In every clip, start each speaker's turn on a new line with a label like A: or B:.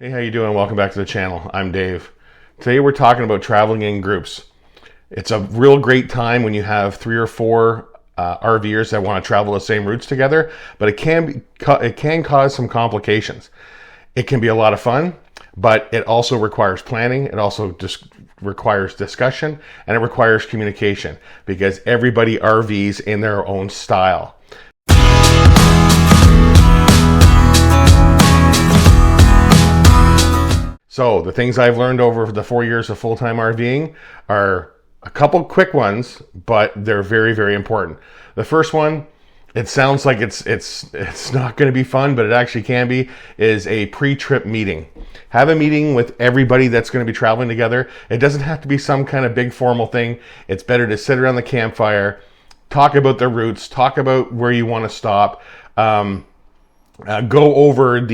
A: Hey, how you doing? Welcome back to the channel. I'm Dave. Today we're talking about traveling in groups. It's a real great time when you have 3 or 4 RVers that want to travel the same routes together, but it can cause some complications. It can be a lot of fun, but it also requires planning. It also requires discussion, and it requires communication because everybody RVs in their own style. So the things I've learned over the 4 years of full-time RVing are a couple quick ones, but they're very, very important. The first one, it sounds like it's not going to be fun, but it actually can be, is a pre-trip meeting. Have a meeting with everybody that's going to be traveling together. It doesn't have to be some kind of big formal thing. It's better to sit around the campfire, talk about the routes, talk about where you want to stop, go over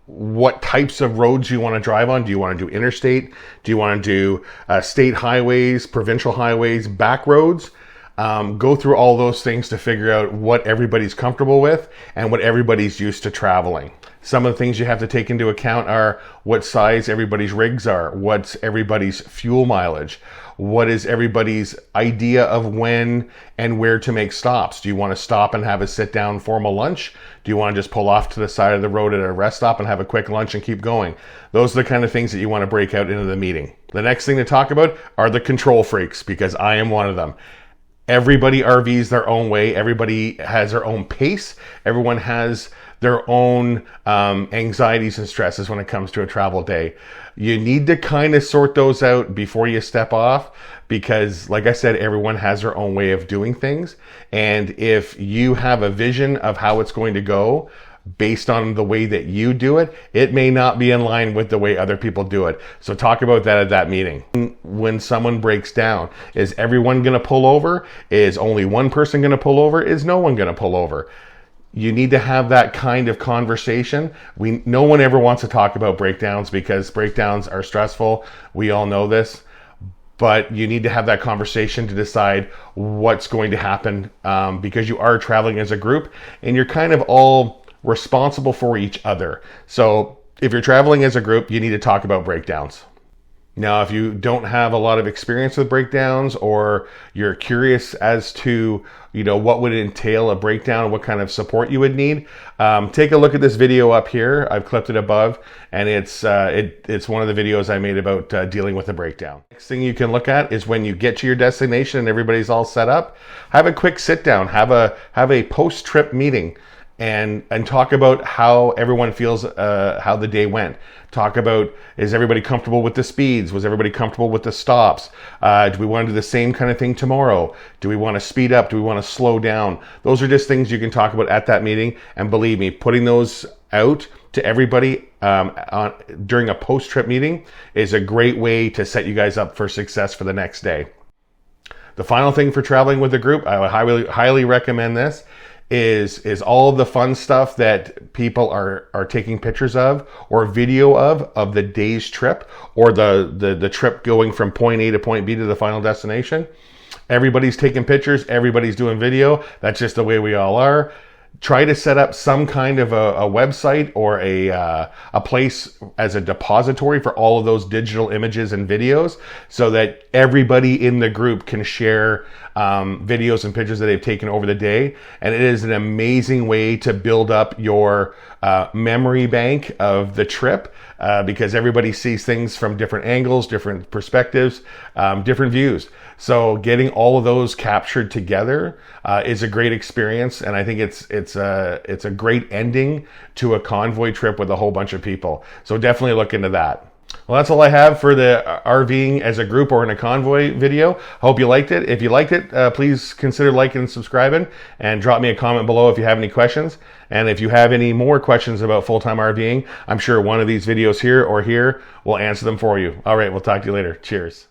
A: what types of roads you want to drive on. Do you want to do interstate? Do you want to do state highways, provincial highways, back roads? Go through all those things to figure out what everybody's comfortable with and what everybody's used to traveling. Some of the things you have to take into account are what size everybody's rigs are, what's everybody's fuel mileage, what is everybody's idea of when and where to make stops. Do you want to stop and have a sit-down formal lunch? Do you want to just pull off to the side of the road at a rest stop and have a quick lunch and keep going? Those are the kind of things that you want to break out into the meeting. The next thing to talk about are the control freaks, because I am one of them. Everybody RVs their own way. Everybody has their own pace. Everyone has their own anxieties and stresses when it comes to a travel day. You need to kind of sort those out before you step off because, like I said, everyone has their own way of doing things. And if you have a vision of how it's going to go based on the way that you do it, it may not be in line with the way other people do it. So talk about that at that meeting. When someone breaks down, is everyone going to pull over? Is only one person going to pull over? Is no one going to pull over? You need to have that kind of conversation. No one ever wants to talk about breakdowns because breakdowns are stressful. We all know this. But you need to have that conversation to decide what's going to happen because you are traveling as a group and you're kind of all responsible for each other. So if you're traveling as a group, you need to talk about breakdowns. Now, if you don't have a lot of experience with breakdowns or you're curious as to, what would entail a breakdown, what kind of support you would need, take a look at this video up here. I've clipped it above, and it's one of the videos I made about dealing with a breakdown. Next thing you can look at is when you get to your destination and everybody's all set up, have a quick sit down, have a post-trip meeting. And talk about how everyone feels, how the day went. Talk about, is everybody comfortable with the speeds? Was everybody comfortable with the stops? Do we want to do the same kind of thing tomorrow? Do we want to speed up? Do we want to slow down? Those are just things you can talk about at that meeting. And believe me, putting those out to everybody during a post-trip meeting is a great way to set you guys up for success for the next day. The final thing for traveling with a group, I would highly recommend this, is all of the fun stuff that people are taking pictures of or video of the day's trip or the trip going from point A to point B to the final destination. Everybody's taking pictures, everybody's doing video. That's just the way we all are. Try to set up some kind of a website or a place as a depository for all of those digital images and videos so that everybody in the group can share videos and pictures that they've taken over the day. And it is an amazing way to build up your memory bank of the trip because everybody sees things from different angles, different perspectives, different views. So getting all of those captured together is a great experience, and I think it's a great ending to a convoy trip with a whole bunch of people. So definitely look into that. Well, that's all I have for the RVing as a group or in a convoy video. Hope you liked it. If you liked it, please consider liking and subscribing and drop me a comment below if you have any questions. And if you have any more questions about full-time RVing, I'm sure one of these videos here or here will answer them for you. All right, we'll talk to you later. Cheers.